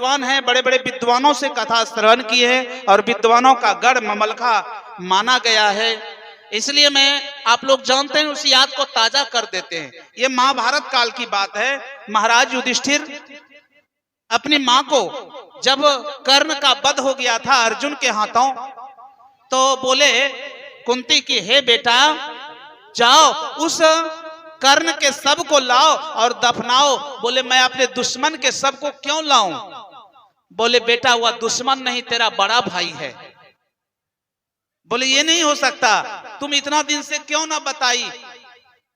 विद्वान हैं, बड़े बड़े विद्वानों से कथा श्रवण की है और विद्वानों का गढ़ ममलखा माना गया है। इसलिए मैं, आप लोग जानते हैं, उस याद को ताजा कर देते हैं। ये महाभारत काल की बात है। महाराज युधिष्ठिर अपनी मां को, जब कर्ण का वध हो गया था अर्जुन के हाथों, तो बोले कुंती की, हे बेटा जाओ उस कर्ण के शव को लाओ और दफनाओ। बोले मैं अपने दुश्मन के शव को क्यों लाऊं? बोले बेटा वह दुश्मन नहीं, तेरा बड़ा भाई है। बोले ये नहीं हो सकता, तुम इतना दिन से क्यों ना बताई?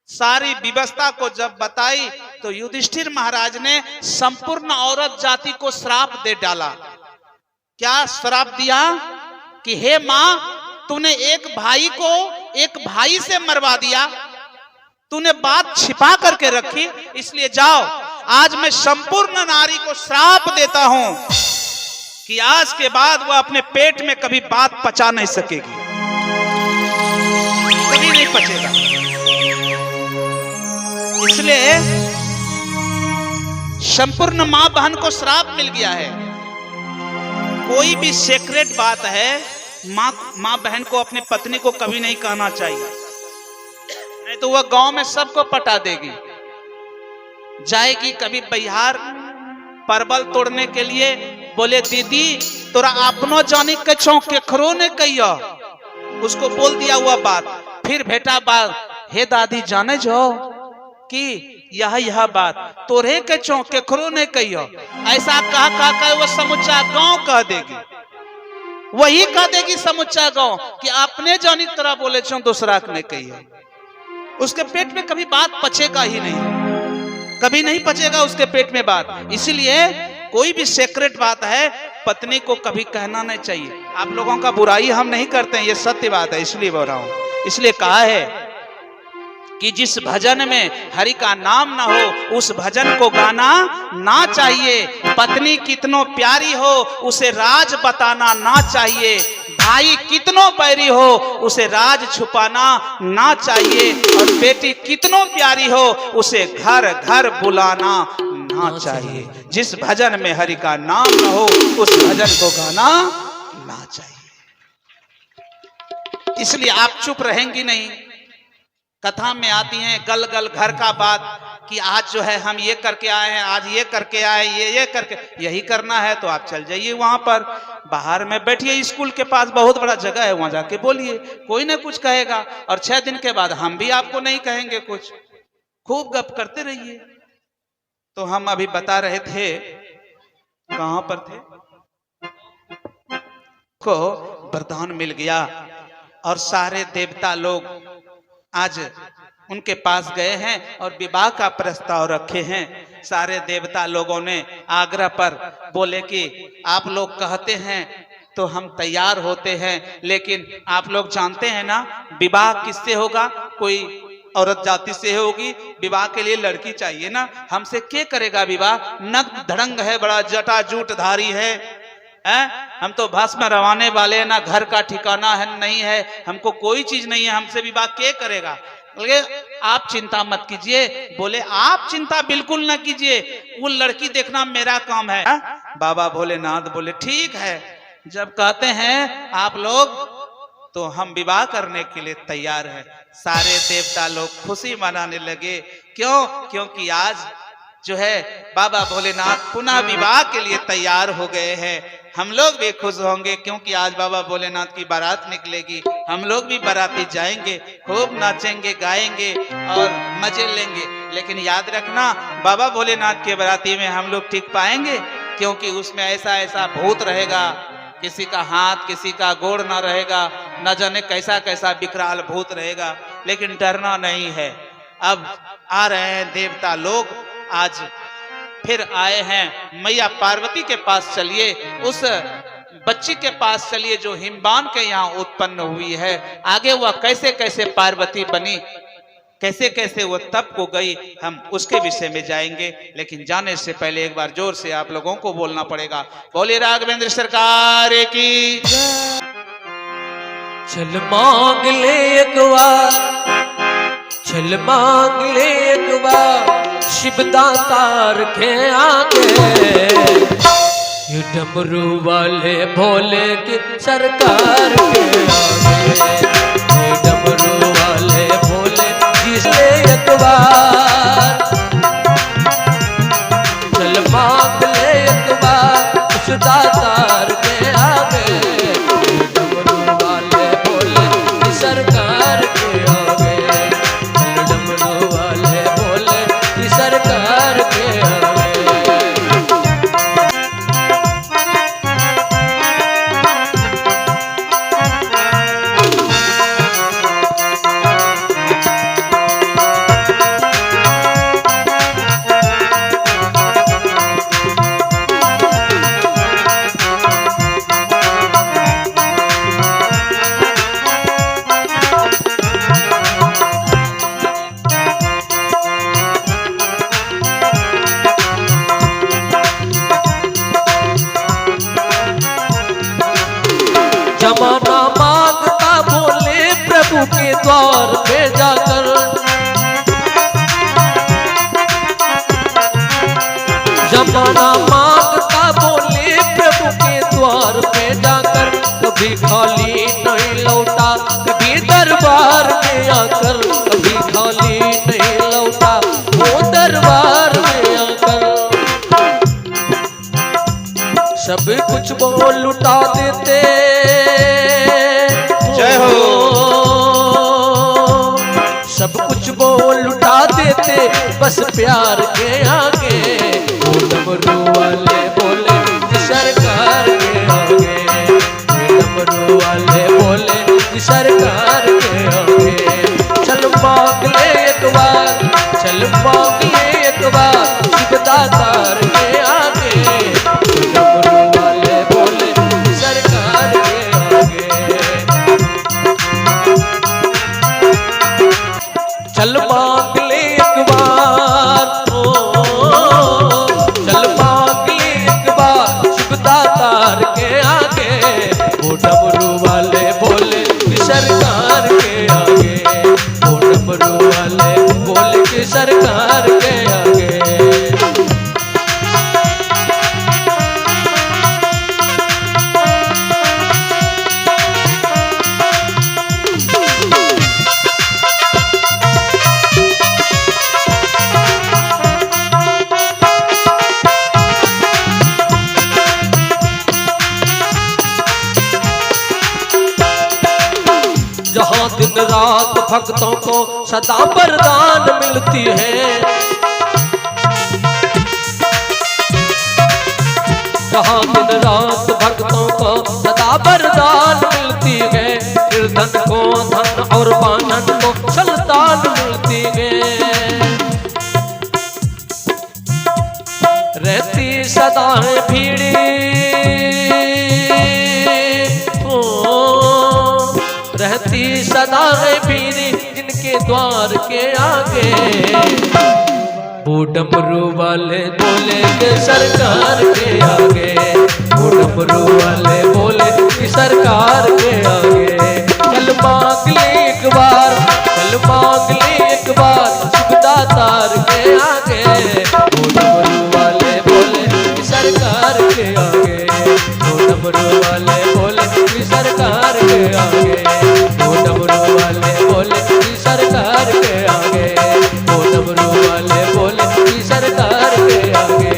सारी व्यवस्था को जब बताई तो युधिष्ठिर महाराज ने संपूर्ण औरत जाति को श्राप दे डाला। क्या श्राप दिया कि हे मां, तूने एक भाई को एक भाई से मरवा दिया, तूने बात छिपा करके रखी, इसलिए जाओ आज मैं संपूर्ण नारी को श्राप देता हूं कि आज के बाद वह अपने पेट में कभी बात पचा नहीं सकेगी, कभी नहीं पचेगा। इसलिए संपूर्ण मां बहन को श्राप मिल गया है। कोई भी सीक्रेट बात है, मां बहन को अपनी पत्नी को कभी नहीं कहना चाहिए, नहीं तो वह गांव में सबको पटा देगी। जाएगी कभी बिहार परवल तोड़ने के लिए, बोले दीदी तोरा अपनो जानी के चौक के खरो ने कहियो, उसको बोल दिया हुआ बात। फिर बेटा बात, हे दादी जाने जो कि यह बात तोरे के चौक के खरो ने कहियो, ऐसा कहा वो समूचा गांव कह देगी, वही कह देगी समूचा गांव कि अपने जानी तरह बोले चो दूसरा ने कहियो। उसके पेट में कभी बात पचेगा ही नहीं, कभी नहीं पचेगा उसके पेट में बात। इसीलिए कोई भी सीक्रेट बात है पत्नी को कभी कहना नहीं चाहिए। आप लोगों का बुराई हम नहीं करते हैं, ये सत्य बात है, इसलिए बोल रहा हूं। इसलिए कहा है कि जिस भजन में हरि का नाम ना हो उस भजन को गाना ना चाहिए। पत्नी कितनो प्यारी हो उसे राज बताना ना चाहिए। भाई कितनो बैरी हो उसे राज छुपाना ना चाहिए। और बेटी कितनो प्यारी हो उसे घर घर बुलाना ना चाहिए। जिस भजन में हरि का नाम न हो उस भजन को गाना ना चाहिए। इसलिए आप चुप रहेंगी नहीं। कथा में आती हैं गल गल घर का बात कि आज जो है हम ये करके आए हैं, आज ये करके आए, ये करके, यही करना है तो आप चल जाइए वहां पर, बाहर में बैठिए, स्कूल के पास बहुत बड़ा जगह है, वहां जाके बोलिए, कोई ना कुछ कहेगा। और 6 दिन के बाद हम भी आपको नहीं कहेंगे कुछ, खूब गप करते रहिए। तो हम अभी बता रहे थे, कहां पर थे, को वरदान मिल गया और सारे देवता लोग आज उनके पास गए हैं और विवाह का प्रस्ताव रखे हैं। सारे देवता लोगों ने आग्रह पर बोले कि आप लोग कहते हैं तो हम तैयार होते हैं, लेकिन आप लोग जानते हैं ना विवाह किससे होगा? कोई औरत जाति से होगी। विवाह के लिए लड़की चाहिए ना, हमसे क्या करेगा विवाह? नग धड़ंग है, बड़ा जटा जूट धारी है, हम तो भस्म रवाने वाले, ना घर का ठिकाना है नहीं है, हमको कोई चीज नहीं है, हमसे विवाह क्या करेगा? बोले आप चिंता मत कीजिए। बोले आप चिंता बिल्कुल ना कीजिए, वो लड़की देखना मेरा काम है। बाबा भोलेनाथ बोले ठीक है, जब कहते हैं आप लोग तो हम विवाह करने के लिए तैयार हैं। सारे देवता लोग खुशी मनाने लगे। क्यों? क्योंकि आज जो है बाबा भोलेनाथ पुनः विवाह के लिए तैयार हो गए हैं। हम लोग भी खुश होंगे क्योंकि आज बाबा भोलेनाथ की बारात निकलेगी, हम लोग भी बाराती जाएंगे, खूब नाचेंगे गाएंगे और मजे लेंगे। लेकिन याद रखना बाबा भोलेनाथ के बाराती में हम लोग टिक पाएंगे? क्योंकि उसमें ऐसा ऐसा भूत रहेगा, किसी का हाथ किसी का गोड़ ना रहेगा, न जाने कैसा कैसा विकराल भूत रहेगा। लेकिन डरना नहीं है। अब आ रहे हैं देवता लोग, आज फिर आए हैं मैया पार्वती के पास। चलिए उस बच्ची के पास चलिए जो हिमवान के यहाँ उत्पन्न हुई है। आगे वह कैसे कैसे पार्वती बनी, कैसे कैसे वो तप को गई, हम उसके विषय में जाएंगे। लेकिन जाने से पहले एक बार जोर से आप लोगों को बोलना पड़ेगा, बोले राघवेंद्र सरकार की। चल मांग ले एक बार, चल मांग ले एक बार, शिव दातार के आगे डमरू वाले भोले की सरकार के आगे, डमरू वाले भोले जिसने एक बार चल मांग ले एक बार उस दातार के आगे, डमरू वाले भोले की सरकार के आगे, डमरू वाले भोले की सरकार के आगे। जमाना मांगता बोले प्रभु के द्वार पे जाकर, जमाना मांगता बोले प्रभु के द्वार पे जाकर, कभी खाली नहीं लौटा कभी दरबार में आकर, कभी खाली नहीं लौटा वो दरबार में आकर, सब कुछ वो लुटा देते। जय हो। सब कुछ वो लुटा देते बस प्यार के आगे, डमरू वाले बोले सरकार के आगे, डमरू वाले बोले सरकार के आगे। चल मांग ले एक बार, चल मांग ले एक बार शिव दातार के आगे, डमरू वाले बोले सरकार के आगे। चल मांग ले एक बार, चल मांग ले एक बार शिव दातार के आगे, वो डमरू वाले बोले सरकार के आगे, वो डमरू वाले बोले सरकार के आगे। जहाँ दिन रात भक्तों को सदा वरदान मिलती है, जहाँ दिन रात भक्तों को सदा वरदान मिलती है, निर्धन को धन और बानन को संतान मिलती है, रहती सदा है भीड़ी रहती सदा है भीड़ी जिनके द्वार के आगे, वो डमरू वाले बोले के सरकार के आगे, वो डमरू वाले बोले की सरकार के आगे। चल मांग ले एक बार, चल मांग ले एक बार शिव दातार के आगे, वो डमरू वाले बोले की सरकार के आगे, वो डमरू वाले बोले की सरकार के आगे, वो डमरू वाले बोले की सरकार के आगे, वो डमरू वाले बोले की सरकार के आगे,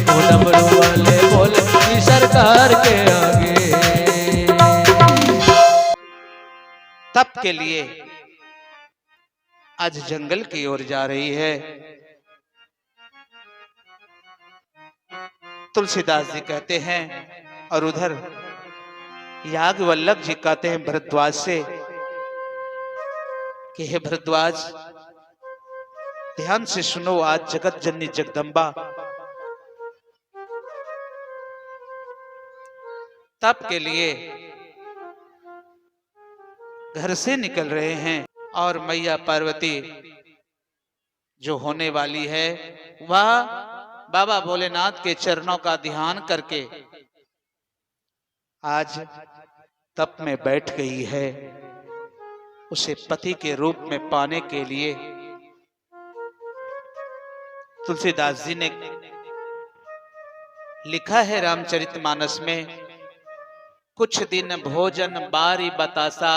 वो डमरू वाले बोले की सरकार के आगे। तप के लिए आज जंगल की ओर जा रही है। तुलसीदास जी कहते हैं और उधर याज्ञवल्क्य जी कहते हैं भरद्वाज से कि हे भरद्वाज, ध्यान से सुनो, आज जगत जननी जगदम्बा तप के लिए घर से निकल रहे हैं और मैया पार्वती जो होने वाली है वह बाबा भोलेनाथ के चरणों का ध्यान करके आज तप में बैठ गई है। उसे पति के रूप में पाने के लिए तुलसीदास जी ने लिखा है रामचरितमानस में, कुछ दिन भोजन बारी बतासा,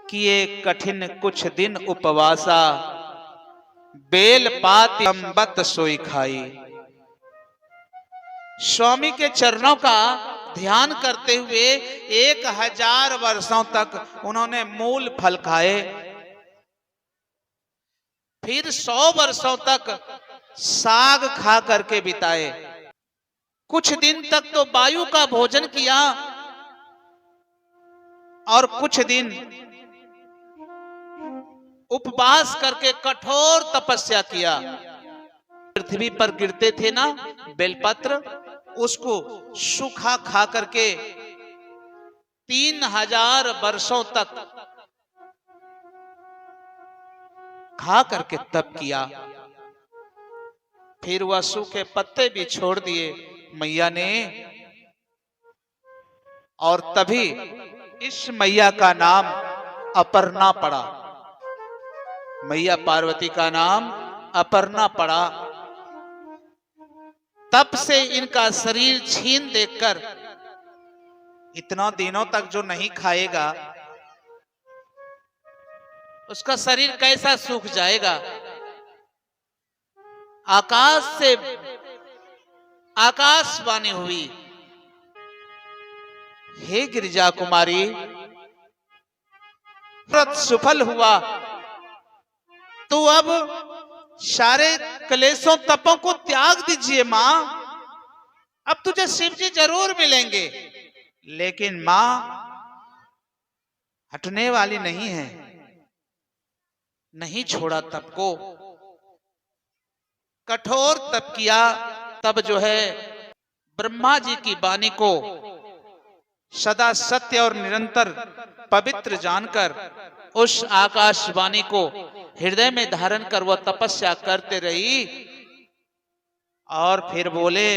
किए कठिन कुछ दिन उपवासा, बेल पात अम्बत सोई खाई। स्वामी के चरणों का ध्यान करते हुए 1000 वर्षों तक उन्होंने मूल फल खाए, फिर 100 वर्षों तक साग खा करके बिताए। कुछ दिन तक तो वायु का भोजन किया और कुछ दिन उपवास करके कठोर तपस्या किया। पृथ्वी पर गिरते थे ना बेलपत्र, उसको सूखा खा करके 3000 वर्षों तक खा करके तप किया। फिर वह सूखे पत्ते भी छोड़ दिए मैया ने, और तभी इस मैया का नाम अपर्णा पड़ा। मैया पार्वती का नाम अपर्णा पड़ा। तब से इनका शरीर छीन देखकर, इतना दिनों तक जो नहीं खाएगा उसका शरीर कैसा सूख जाएगा। आकाश से आकाशवाणी हुई, हे गिरिजा कुमारी, व्रत सफल हुआ, तो अब सारे क्लेशों तपों को त्याग दीजिए मां। अब तुझे शिव जी जरूर मिलेंगे। लेकिन मां हटने वाली नहीं है, नहीं छोड़ा तप को, कठोर तप किया। तब जो है ब्रह्मा जी की वाणी को सदा सत्य और निरंतर पवित्र जानकर उस आकाशवाणी को हृदय में धारण कर वह तपस्या करते रही। और फिर बोले,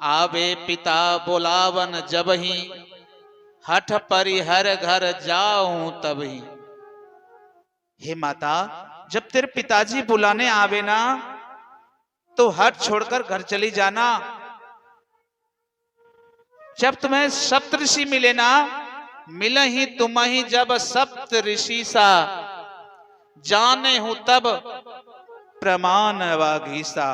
आवे पिता बोलावन जब ही, हठ परिहर घर जाऊं तब ही। हे माता, जब तेरे पिताजी बुलाने आवे ना तो हठ छोड़कर घर चली जाना। जब तुम्हें सप्त ऋषि मिले ना, मिले ही तुम ही जब सप्त ऋषि सा, जाने हूं तब प्रमाण वागीसा।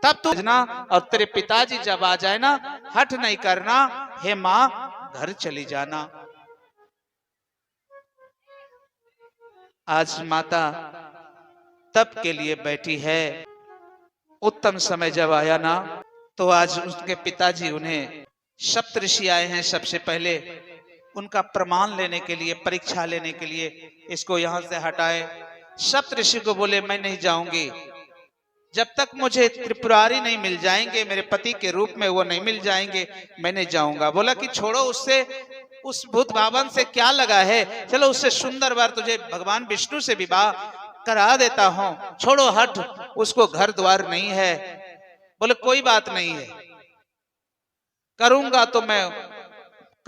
तब तू ना, और तेरे पिताजी जब आ जाए ना, हठ नहीं करना, हे मां घर चली जाना। आज माता तप के लिए बैठी है। उत्तम समय जब आया ना, तो आज उसके पिताजी, उन्हें सप्तऋषि आए हैं सबसे पहले उनका प्रमाण लेने के लिए, परीक्षा लेने के लिए। इसको यहां से हटाए। सप्तऋषि को बोले, मैं नहीं जाऊंगी जब तक मुझे त्रिपुरारी नहीं मिल जाएंगे, मेरे पति के रूप में वो नहीं मिल जाएंगे, मैं नहीं जाऊंगा। बोला कि छोड़ो, उससे, उस भूत भावन से क्या लगा है, चलो उससे सुंदर बार तुझे भगवान विष्णु से विवाह करा देता हूं, छोड़ो हट, उसको घर द्वार नहीं है। बोले कोई बात नहीं है, करूंगा तो मैं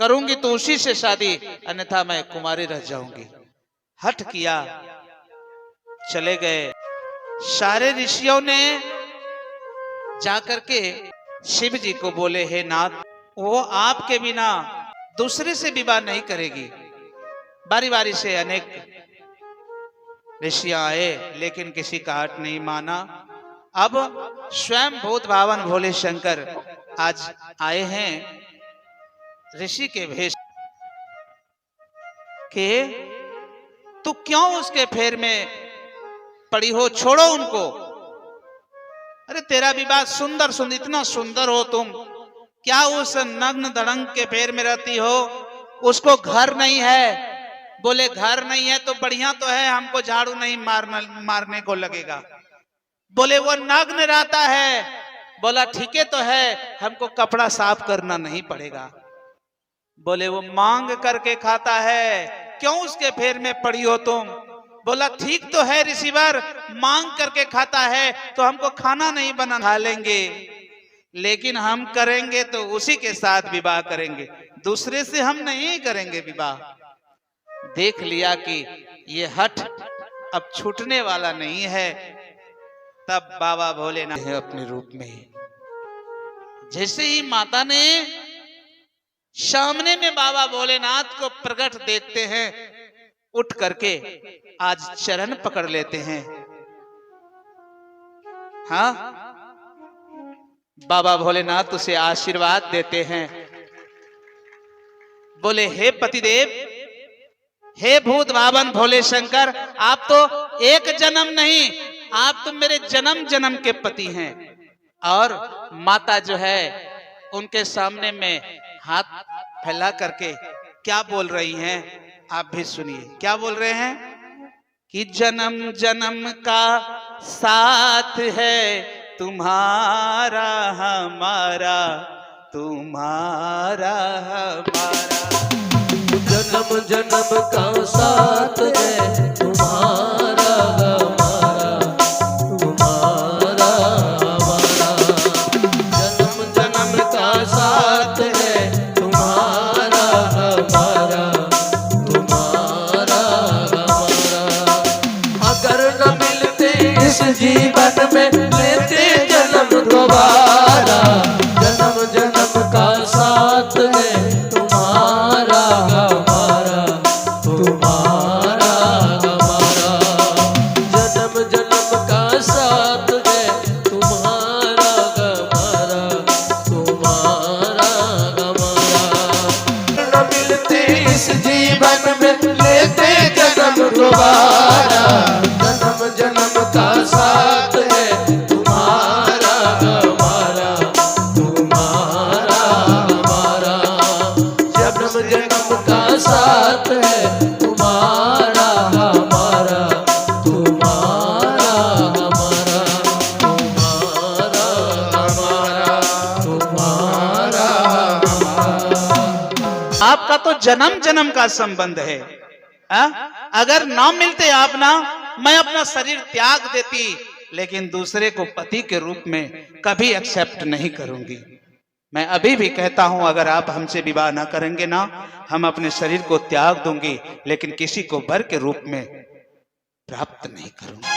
करूंगी तो उसी से शादी, अन्यथा मैं कुमारी रह जाऊंगी। हट किया, चले गए। सारे ऋषियों ने जाकर के शिव जी को बोले, हे नाथ, वो आपके बिना दूसरे से विवाह नहीं करेगी। बारी बारी से अनेक ऋषियां आए, लेकिन किसी का हट नहीं माना। अब स्वयं भूत भावन भोले शंकर आज आए हैं ऋषि के भेष के। तू क्यों उसके फेर में पड़ी हो, छोड़ो उनको। अरे तेरा विवाह सुंदर सुंदर, इतना सुंदर हो तुम, क्या उस नग्न दड़ंग के फेर में रहती हो? उसको घर नहीं है। बोले घर नहीं है तो बढ़िया तो है, हमको झाड़ू नहीं मारने को लगेगा। बोले वो नग्न रहता है। बोला ठीक है तो है, हमको कपड़ा साफ करना नहीं पड़ेगा। बोले वो मांग करके खाता है, क्यों उसके फेर में पड़ी हो तुम? बोला ठीक तो है ऋषिवर, मांग करके खाता है तो हमको खाना नहीं बना खा लेंगे, लेकिन हम करेंगे तो उसी के साथ विवाह करेंगे, दूसरे से हम नहीं करेंगे विवाह। देख लिया कि ये हठ अब छूटने वाला नहीं है। तब बाबा भोलेनाथ है अपने रूप में। जैसे ही माता ने सामने में बाबा भोलेनाथ को प्रकट देखते हैं, उठ करके आज चरण पकड़ लेते हैं। हाँ, बाबा भोलेनाथ उसे आशीर्वाद देते हैं। बोले, हे पतिदेव, हे भूत भावन भोले शंकर, आप तो एक जन्म नहीं, आप तो मेरे जन्म जन्म के पति हैं। और माता जो है उनके सामने में हाथ फैला करके क्या बोल रही हैं, आप भी सुनिए। क्या बोल रहे हैं कि जन्म जन्म का साथ है तुम्हारा हमारा, तुम्हारा हमारा। जन्म जन्म का साथ है तुम्हारा हमारा, तुम्हारा हमारा। जन्म जन्म का साथ है तुम्हारा हमारा, तुम्हारा हमारा। अगर न मिलते इस जीवन में लेते जन्म दोबारा। जन्म जन्म का साथ है तुम्हारा हमारा, तुम्हारा हमारा। जन्म जन्म का साथ है तुम्हारा हमारा, तुम्हारा हमारा। न मिलते इस जीवन में लेते जन्म दोबारा। जन्म जन्म का साथ है तुम्हारा हमारा, तुम्हारा हमारा। जन्म जन्म का साथ है तुम्हारा हमारा, तुम्हारा हमारा, तुम्हारा हमारा, तुम्हारा हमारा। आपका तो जन्म जन्म का संबंध है। अगर ना मिलते आप ना, मैं अपना शरीर त्याग देती, लेकिन दूसरे को पति के रूप में कभी एक्सेप्ट नहीं करूंगी। मैं अभी भी कहता हूं, अगर आप हमसे विवाह ना करेंगे ना, हम अपने शरीर को त्याग दूंगी, लेकिन किसी को वर के रूप में प्राप्त नहीं करूंगी।